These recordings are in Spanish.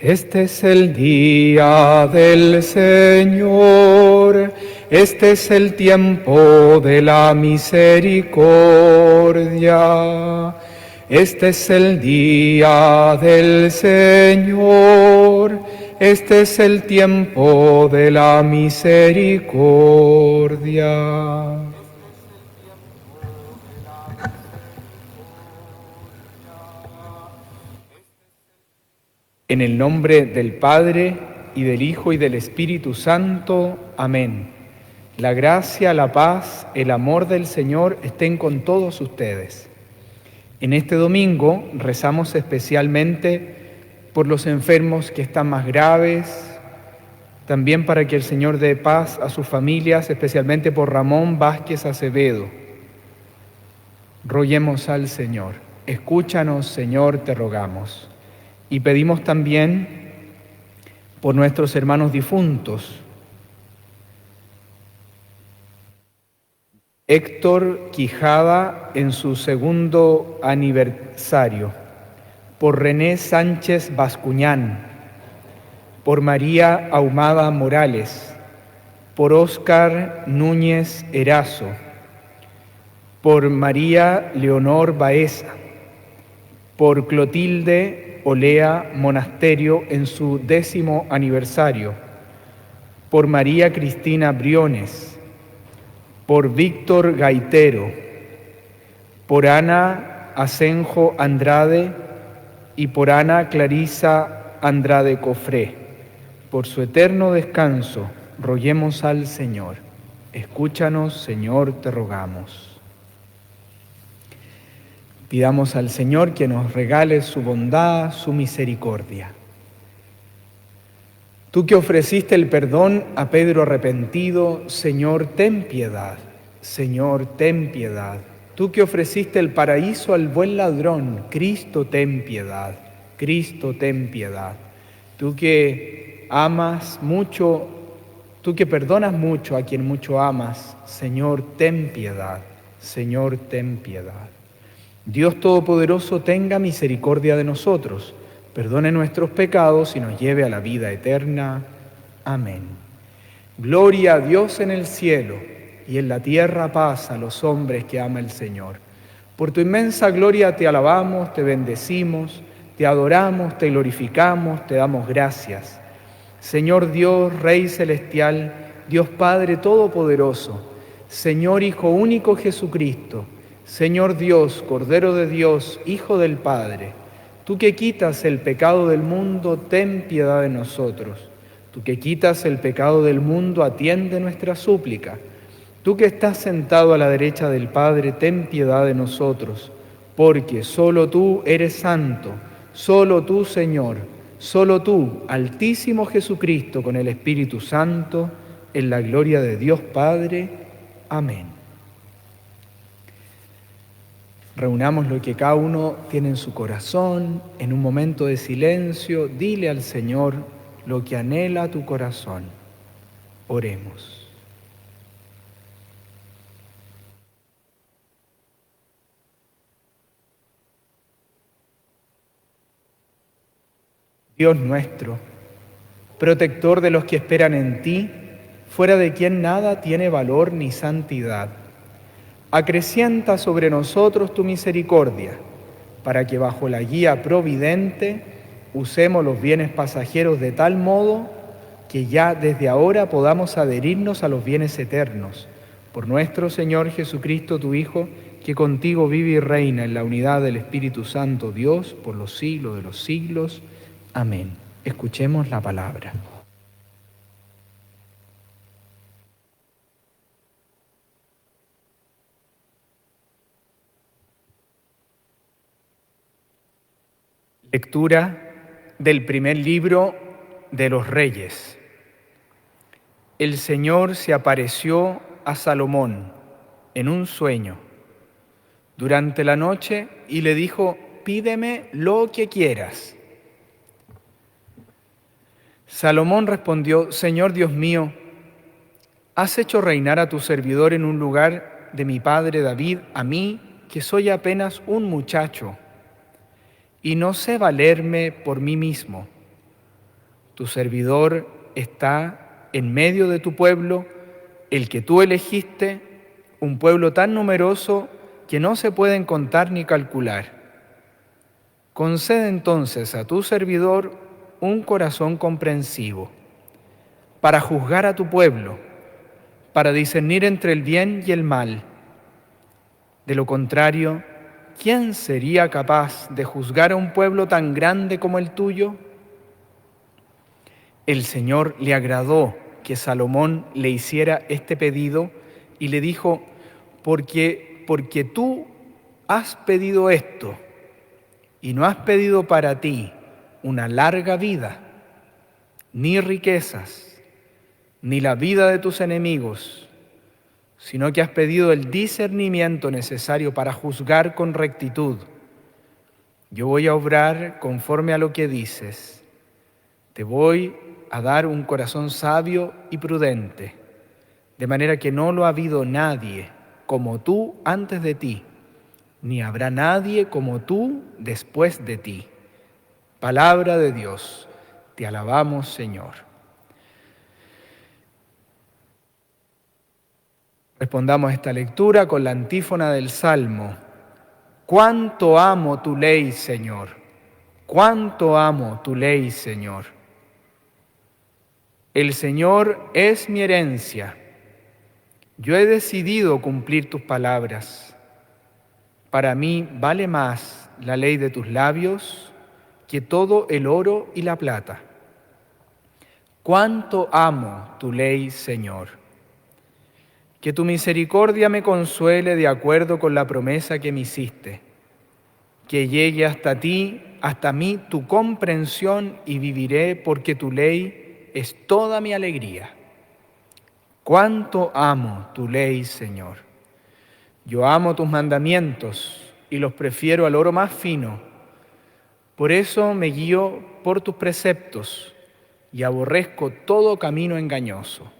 Este es el día del Señor, este es el tiempo de la misericordia. Este es el día del Señor, este es el tiempo de la misericordia. En el nombre del Padre, y del Hijo, y del Espíritu Santo. Amén. La gracia, la paz, el amor del Señor estén con todos ustedes. En este domingo rezamos especialmente por los enfermos que están más graves, también para que el Señor dé paz a sus familias, especialmente por Ramón Vázquez Acevedo. Roguemos al Señor. Escúchanos, Señor, te rogamos. Y pedimos también por nuestros hermanos difuntos. Héctor Quijada en su 2º aniversario, por René Sánchez Bascuñán, por María Ahumada Morales, por Óscar Núñez Erazo, por María Leonor Baeza, por Clotilde Olea Monasterio en su 10º aniversario, por María Cristina Briones, por Víctor Gaitero, por Ana Asenjo Andrade y por Ana Clarisa Andrade Cofré. Por su eterno descanso, roguemos al Señor. Escúchanos, Señor, te rogamos. Pidamos al Señor que nos regale su bondad, su misericordia. Tú que ofreciste el perdón a Pedro arrepentido, Señor, ten piedad. Señor, ten piedad. Tú que ofreciste el paraíso al buen ladrón, Cristo, ten piedad. Cristo, ten piedad. Tú que amas mucho, tú que perdonas mucho a quien mucho amas, Señor, ten piedad. Señor, ten piedad. Dios Todopoderoso tenga misericordia de nosotros, perdone nuestros pecados y nos lleve a la vida eterna. Amén. Gloria a Dios en el cielo y en la tierra paz a los hombres que ama el Señor. Por tu inmensa gloria te alabamos, te bendecimos, te adoramos, te glorificamos, te damos gracias. Señor Dios, Rey celestial, Dios Padre Todopoderoso, Señor Hijo único Jesucristo, Señor Dios, Cordero de Dios, Hijo del Padre, tú que quitas el pecado del mundo, ten piedad de nosotros. Tú que quitas el pecado del mundo, atiende nuestra súplica. Tú que estás sentado a la derecha del Padre, ten piedad de nosotros, porque solo tú eres santo, solo tú, Señor, solo tú, Altísimo Jesucristo, con el Espíritu Santo, en la gloria de Dios Padre. Amén. Reunamos lo que cada uno tiene en su corazón, en un momento de silencio, dile al Señor lo que anhela tu corazón. Oremos. Dios nuestro, protector de los que esperan en ti, fuera de quien nada tiene valor ni santidad, acrecienta sobre nosotros tu misericordia, para que bajo la guía providente usemos los bienes pasajeros de tal modo que ya desde ahora podamos adherirnos a los bienes eternos. Por nuestro Señor Jesucristo, tu Hijo, que contigo vive y reina en la unidad del Espíritu Santo, Dios, por los siglos de los siglos. Amén. Escuchemos la palabra. Lectura del primer libro de los Reyes. El Señor se apareció a Salomón en un sueño durante la noche y le dijo: pídeme lo que quieras. Salomón respondió: Señor Dios mío, has hecho reinar a tu servidor en un lugar de mi padre David, a mí, que soy apenas un muchacho, y no sé valerme por mí mismo. Tu servidor está en medio de tu pueblo, el que tú elegiste, un pueblo tan numeroso que no se pueden contar ni calcular. Concede entonces a tu servidor un corazón comprensivo para juzgar a tu pueblo, para discernir entre el bien y el mal. De lo contrario, ¿quién sería capaz de juzgar a un pueblo tan grande como el tuyo? El Señor le agradó que Salomón le hiciera este pedido y le dijo, porque tú has pedido esto y no has pedido para ti una larga vida, ni riquezas, ni la vida de tus enemigos, sino que has pedido el discernimiento necesario para juzgar con rectitud. Yo voy a obrar conforme a lo que dices. Te voy a dar un corazón sabio y prudente, de manera que no lo ha habido nadie como tú antes de ti, ni habrá nadie como tú después de ti. Palabra de Dios, te alabamos, Señor. Respondamos a esta lectura con la antífona del Salmo. Cuánto amo tu ley, Señor. Cuánto amo tu ley, Señor. El Señor es mi herencia. Yo he decidido cumplir tus palabras. Para mí vale más la ley de tus labios que todo el oro y la plata. Cuánto amo tu ley, Señor. Que tu misericordia me consuele de acuerdo con la promesa que me hiciste. Que llegue hasta ti, hasta mí, tu comprensión y viviré porque tu ley es toda mi alegría. Cuánto amo tu ley, Señor. Yo amo tus mandamientos y los prefiero al oro más fino. Por eso me guío por tus preceptos y aborrezco todo camino engañoso.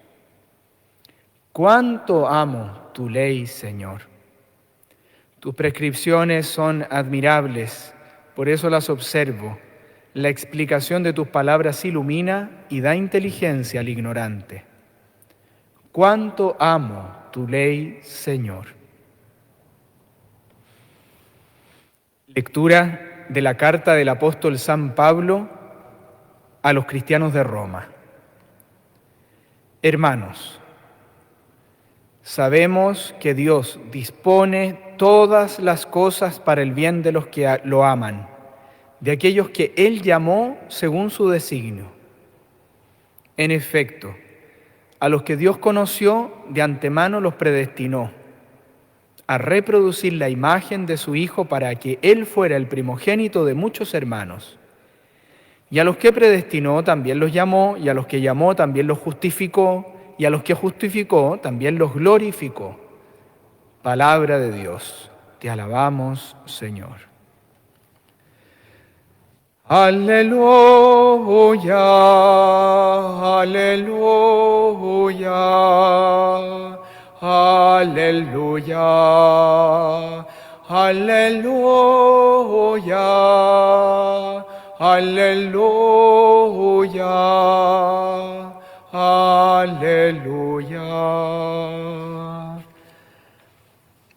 Cuánto amo tu ley, Señor. Tus prescripciones son admirables, por eso las observo. La explicación de tus palabras ilumina y da inteligencia al ignorante. Cuánto amo tu ley, Señor. Lectura de la carta del apóstol San Pablo a los cristianos de Roma. Hermanos, sabemos que Dios dispone todas las cosas para el bien de los que lo aman, de aquellos que Él llamó según su designio. En efecto, a los que Dios conoció, de antemano los predestinó a reproducir la imagen de su Hijo para que Él fuera el primogénito de muchos hermanos. Y a los que predestinó también los llamó, y a los que llamó también los justificó, y a los que justificó también los glorificó. Palabra de Dios, te alabamos, Señor. Aleluya, aleluya, aleluya, aleluya, aleluya, aleluya.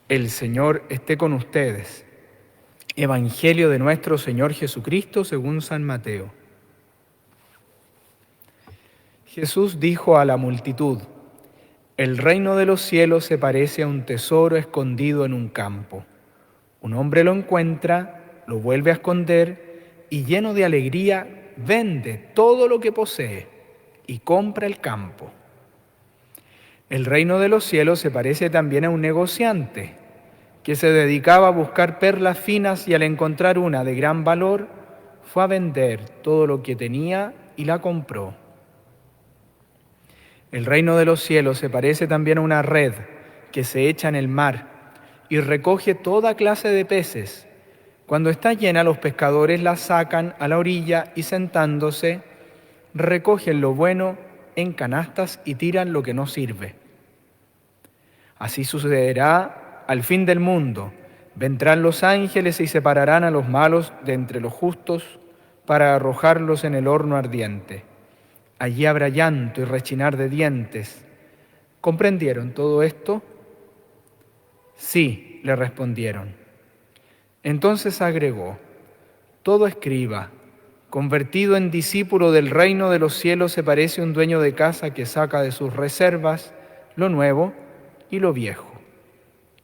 El Señor esté con ustedes. Evangelio de nuestro Señor Jesucristo según San Mateo. Jesús dijo a la multitud: el reino de los cielos se parece a un tesoro escondido en un campo. Un hombre lo encuentra, lo vuelve a esconder y lleno de alegría vende todo lo que posee y compra el campo. El reino de los cielos se parece también a un negociante que se dedicaba a buscar perlas finas y al encontrar una de gran valor, fue a vender todo lo que tenía y la compró. El reino de los cielos se parece también a una red que se echa en el mar y recoge toda clase de peces. Cuando está llena, los pescadores la sacan a la orilla y sentándose, recogen lo bueno en canastas y tiran lo que no sirve. Así sucederá al fin del mundo. Vendrán los ángeles y separarán a los malos de entre los justos para arrojarlos en el horno ardiente. Allí habrá llanto y rechinar de dientes. ¿Comprendieron todo esto? Sí, le respondieron. Entonces agregó: todo escriba, convertido en discípulo del reino de los cielos, se parece a un dueño de casa que saca de sus reservas lo nuevo y lo viejo.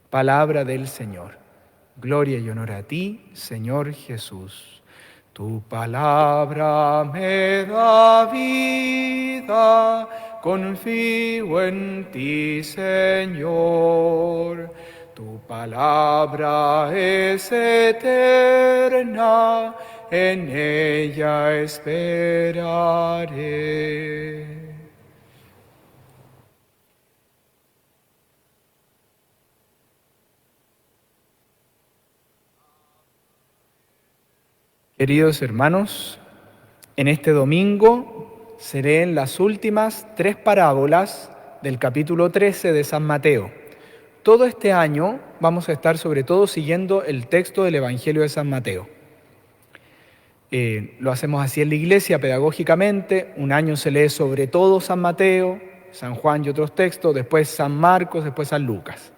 Palabra del Señor. Gloria y honor a ti, Señor Jesús. Tu palabra me da vida, confío en ti, Señor. Tu palabra es eterna, en ella esperaré. Queridos hermanos, en este domingo se leen las últimas 3 parábolas del capítulo 13 de San Mateo. Todo este año vamos a estar sobre todo siguiendo el texto del Evangelio de San Mateo. Lo hacemos así en la iglesia pedagógicamente. Un año se lee sobre todo San Mateo, San Juan y otros textos, después San Marcos, después San Lucas.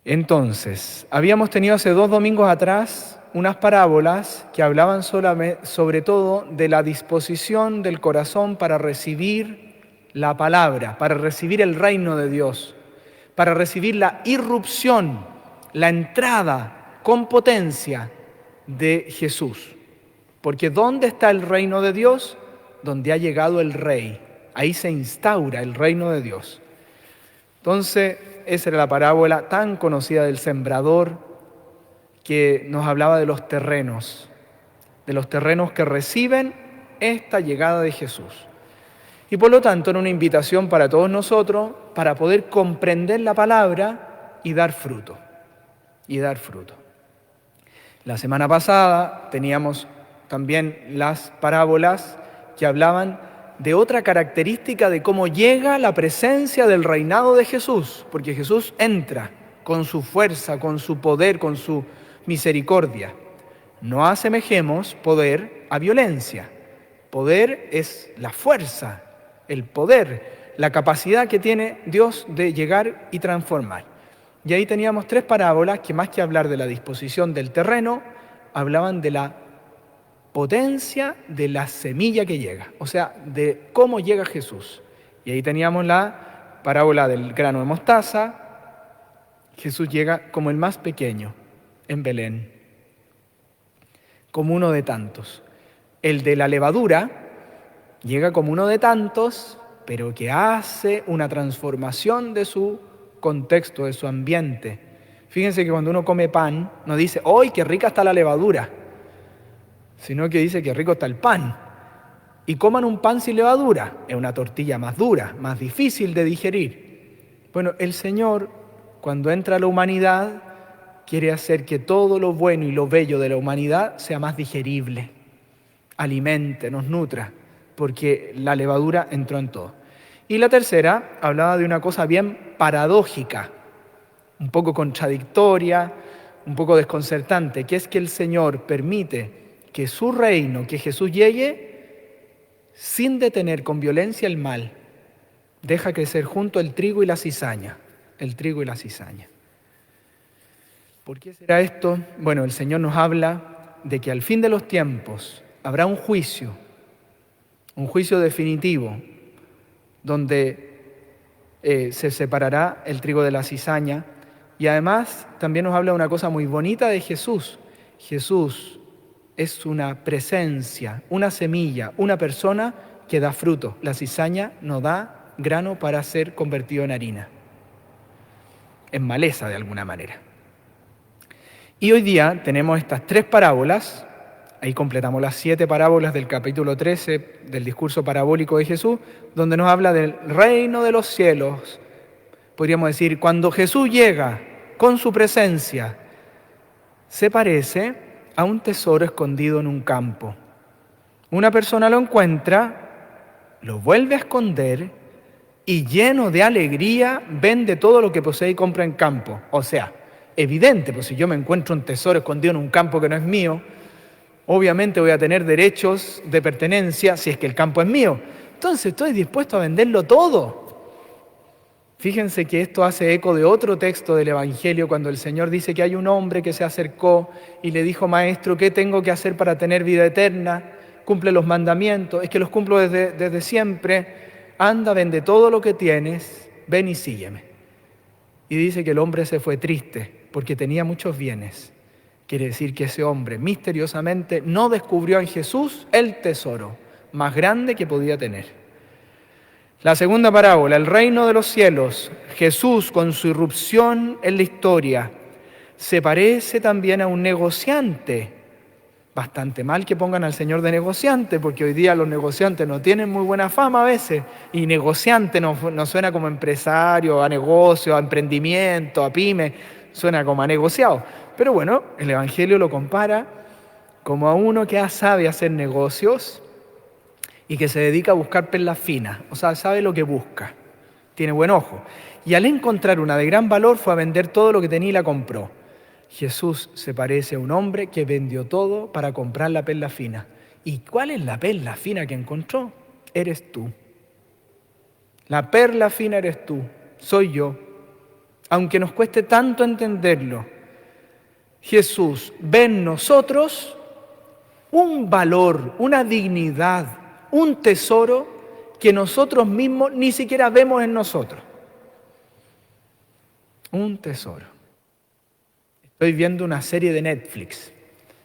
Entonces, habíamos tenido hace 2 domingos atrás unas parábolas que hablaban sobre todo de la disposición del corazón para recibir la palabra, para recibir el reino de Dios, para recibir la irrupción, la entrada con potencia de Jesús. Porque ¿dónde está el reino de Dios? Donde ha llegado el Rey. Ahí se instaura el reino de Dios. Entonces, esa era la parábola tan conocida del sembrador, que nos hablaba de los terrenos que reciben esta llegada de Jesús. Y por lo tanto era una invitación para todos nosotros para poder comprender la palabra y dar fruto. La semana pasada teníamos también las parábolas que hablaban de otra característica de cómo llega la presencia del reinado de Jesús, porque Jesús entra con su fuerza, con su poder, con su misericordia. No asemejemos poder a violencia. Poder es la fuerza, el poder, la capacidad que tiene Dios de llegar y transformar. Y ahí teníamos 3 parábolas que, más que hablar de la disposición del terreno, hablaban de la potencia de la semilla que llega, o sea, de cómo llega Jesús. Y ahí teníamos la parábola del grano de mostaza. Jesús llega como el más pequeño en Belén, como uno de tantos. El de la levadura llega como uno de tantos, pero que hace una transformación de su contexto, de su ambiente. Fíjense que cuando uno come pan, no dice, ¡ay, qué rica está la levadura!, sino que dice, qué rico está el pan. Y coman un pan sin levadura, es una tortilla más dura, más difícil de digerir. Bueno, el Señor, cuando entra a la humanidad, quiere hacer que todo lo bueno y lo bello de la humanidad sea más digerible, alimente, nos nutra, porque la levadura entró en todo. Y la tercera hablaba de una cosa bien paradójica, un poco contradictoria, un poco desconcertante, que es que el Señor permite que su reino, que Jesús llegue sin detener con violencia el mal. Deja crecer junto el trigo y la cizaña, ¿Por qué será esto? Bueno, el Señor nos habla de que al fin de los tiempos habrá un juicio definitivo, donde se separará el trigo de la cizaña. Y además también nos habla de una cosa muy bonita de Jesús. Jesús es una presencia, una semilla, una persona que da fruto. La cizaña no da grano para ser convertido en harina, en maleza de alguna manera. Y hoy día tenemos estas 3 parábolas, ahí completamos las 7 parábolas del capítulo 13 del discurso parabólico de Jesús, donde nos habla del reino de los cielos. Podríamos decir, cuando Jesús llega con su presencia, se parece a un tesoro escondido en un campo. Una persona lo encuentra, lo vuelve a esconder y lleno de alegría vende todo lo que posee y compra en campo. O sea, evidente, pues si yo me encuentro un tesoro escondido en un campo que no es mío, Obviamente voy a tener derechos de pertenencia si es que el campo es mío. Entonces estoy dispuesto a venderlo todo. Fíjense que esto hace eco de otro texto del Evangelio cuando el Señor dice que hay un hombre que se acercó y le dijo: Maestro, ¿qué tengo que hacer para tener vida eterna? Cumple los mandamientos. Es que los cumplo desde siempre. Anda, vende todo lo que tienes, ven y sígueme. Y dice que el hombre se fue triste porque tenía muchos bienes. Quiere decir que ese hombre misteriosamente no descubrió en Jesús el tesoro más grande que podía tener. La segunda parábola, el reino de los cielos. Jesús, con su irrupción en la historia, se parece también a un negociante. Bastante mal que pongan al Señor de negociante, porque hoy día los negociantes no tienen muy buena fama a veces, y negociante no suena como empresario, a negocio, a emprendimiento, a pyme, suena como a negociado. Pero bueno, el Evangelio lo compara como a uno que sabe hacer negocios y que se dedica a buscar perlas finas, o sea, sabe lo que busca, tiene buen ojo. Y al encontrar una de gran valor fue a vender todo lo que tenía y la compró. Jesús se parece a un hombre que vendió todo para comprar la perla fina. ¿Y cuál es la perla fina que encontró? Eres tú. La perla fina eres tú, soy yo. Aunque nos cueste tanto entenderlo, Jesús ve en nosotros un valor, una dignidad, un tesoro que nosotros mismos ni siquiera vemos en nosotros. Un tesoro. Estoy viendo una serie de Netflix,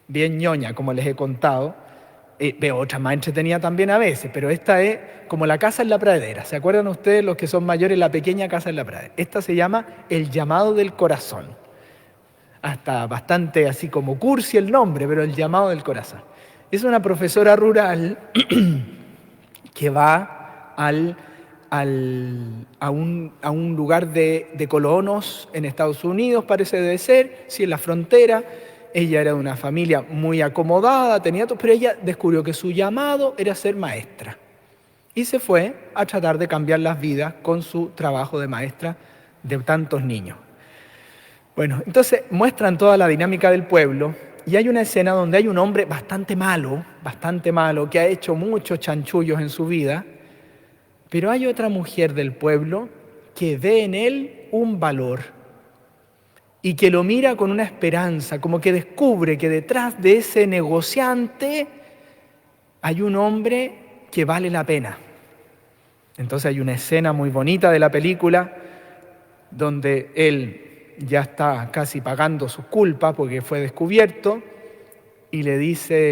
bien ñoña, como les he contado. Veo otra más entretenida también a veces, pero esta es como La casa en la pradera. ¿Se acuerdan ustedes, los que son mayores, La pequeña casa en la pradera? Esta se llama El llamado del corazón. Hasta bastante así como cursi el nombre, pero El llamado del corazón. Es una profesora rural que va a un lugar de colonos en Estados Unidos, parece de ser, sí, en la frontera. Ella era de una familia muy acomodada, tenía todo, pero ella descubrió que su llamado era ser maestra. Y se fue a tratar de cambiar las vidas con su trabajo de maestra de tantos niños. Bueno, entonces muestran toda la dinámica del pueblo y hay una escena donde hay un hombre bastante malo, que ha hecho muchos chanchullos en su vida, pero hay otra mujer del pueblo que ve en él un valor y que lo mira con una esperanza, como que descubre que detrás de ese negociante hay un hombre que vale la pena. Entonces hay una escena muy bonita de la película donde él ya está casi pagando sus culpas porque fue descubierto y le dice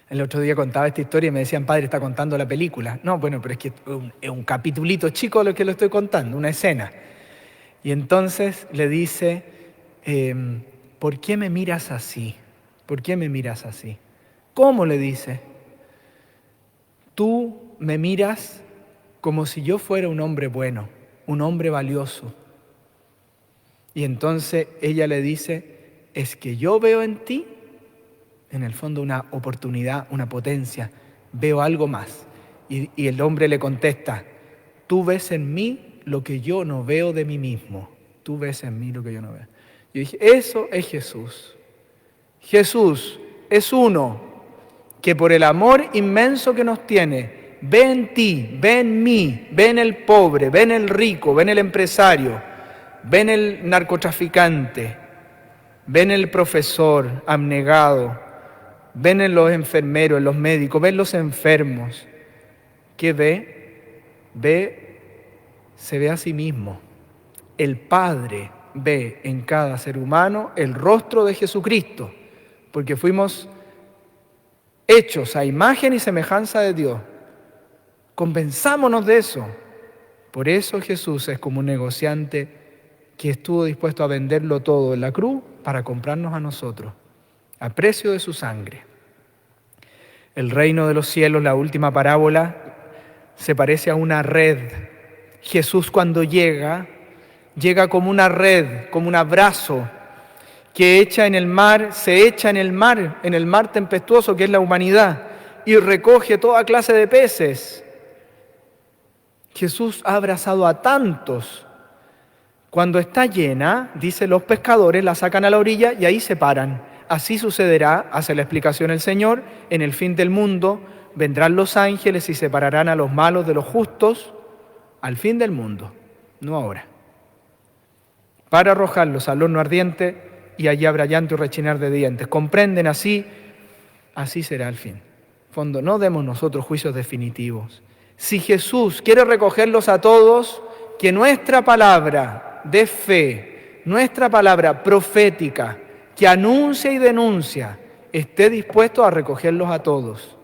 El otro día contaba esta historia y me decían: padre, está contando la película. No, bueno, pero es que es un capitulito chico lo que lo estoy contando, una escena. Y entonces le dice: ¿por qué me miras así? ¿Por qué me miras así? ¿Cómo? Le dice. Tú me miras como si yo fuera un hombre bueno, un hombre valioso. Y entonces ella le dice: es que yo veo en ti, en el fondo, una oportunidad, una potencia, veo algo más. Y el hombre le contesta: tú ves en mí lo que yo no veo de mí mismo. Tú ves en mí lo que yo no veo. Yo dije: eso es Jesús. Jesús es uno que por el amor inmenso que nos tiene, ve en ti, ve en mí, ve en el pobre, ve en el rico, ve en el empresario, ve en el narcotraficante, ve en el profesor abnegado, ven en los enfermeros, en los médicos, ven los enfermos. ¿Qué ve? Se ve a sí mismo. El Padre ve en cada ser humano el rostro de Jesucristo, porque fuimos hechos a imagen y semejanza de Dios. Convenzámonos de eso. Por eso Jesús es como un negociante que estuvo dispuesto a venderlo todo en la cruz para comprarnos a nosotros, a precio de su sangre. El reino de los cielos, la última parábola, se parece a una red. Jesús, cuando llega como una red, como un abrazo que echa en el mar, se echa en el mar tempestuoso que es la humanidad, y recoge toda clase de peces. Jesús ha abrazado a tantos. Cuando está llena, dice, los pescadores la sacan a la orilla y ahí se paran. Así sucederá, hace la explicación el Señor, en el fin del mundo vendrán los ángeles y separarán a los malos de los justos al fin del mundo, no ahora, para arrojarlos al horno ardiente y allí habrá llanto y rechinar de dientes. ¿Comprenden? Así será el fin. En fondo, no demos nosotros juicios definitivos. Si Jesús quiere recogerlos a todos, que nuestra palabra de fe, nuestra palabra profética, que anuncia y denuncia, esté dispuesto a recogerlos a todos.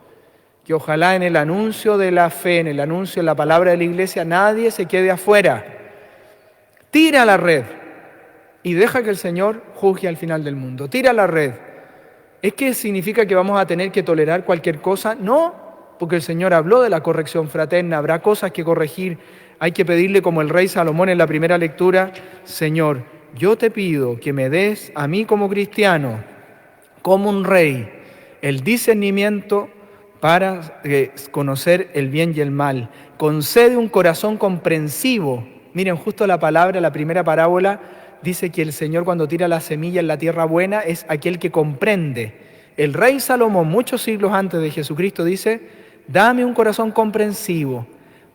Que ojalá en el anuncio de la fe, en el anuncio de la palabra de la Iglesia, nadie se quede afuera. Tira la red y deja que el Señor juzgue al final del mundo. Tira la red. ¿Es que significa que vamos a tener que tolerar cualquier cosa? No, porque el Señor habló de la corrección fraterna. Habrá cosas que corregir. Hay que pedirle, como el rey Salomón en la primera lectura: Señor, yo te pido que me des a mí como cristiano, como un rey, el discernimiento para conocer el bien y el mal. Concede un corazón comprensivo. Miren, justo la palabra, la primera parábola, dice que el Señor, cuando tira la semilla en la tierra buena, es aquel que comprende. El rey Salomón, muchos siglos antes de Jesucristo, dice: dame un corazón comprensivo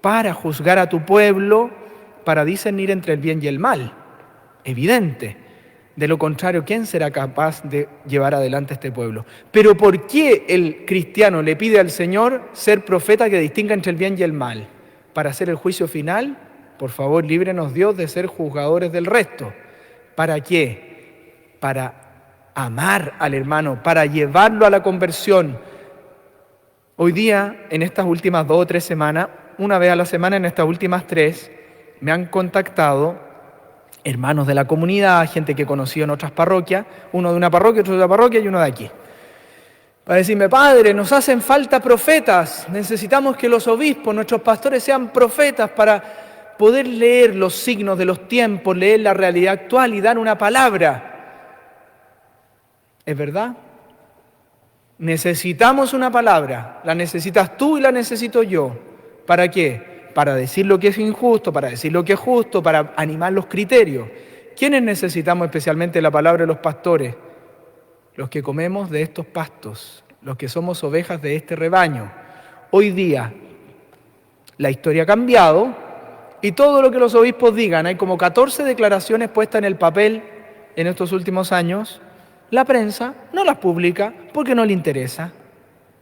para juzgar a tu pueblo, para discernir entre el bien y el mal. Evidente. De lo contrario, ¿quién será capaz de llevar adelante este pueblo? Pero ¿por qué el cristiano le pide al Señor ser profeta que distinga entre el bien y el mal? ¿Para hacer el juicio final? Por favor, líbrenos Dios de ser juzgadores del resto. ¿Para qué? Para amar al hermano, para llevarlo a la conversión. Hoy día, en estas últimas 2 o 3 semanas, una vez a la semana en estas últimas 3, me han contactado hermanos de la comunidad, gente que he conocido en otras parroquias, uno de una parroquia, otro de otra parroquia y uno de aquí, para decirme: Padre, nos hacen falta profetas, necesitamos que los obispos, nuestros pastores sean profetas para poder leer los signos de los tiempos, leer la realidad actual y dar una palabra. ¿Es verdad? Necesitamos una palabra, la necesitas tú y la necesito yo. ¿Para qué? Para decir lo que es injusto, para decir lo que es justo, para animar los criterios. ¿Quiénes necesitamos especialmente la palabra de los pastores? Los que comemos de estos pastos, los que somos ovejas de este rebaño. Hoy día la historia ha cambiado y todo lo que los obispos digan, hay como 14 declaraciones puestas en el papel en estos últimos años, la prensa no las publica porque no le interesa.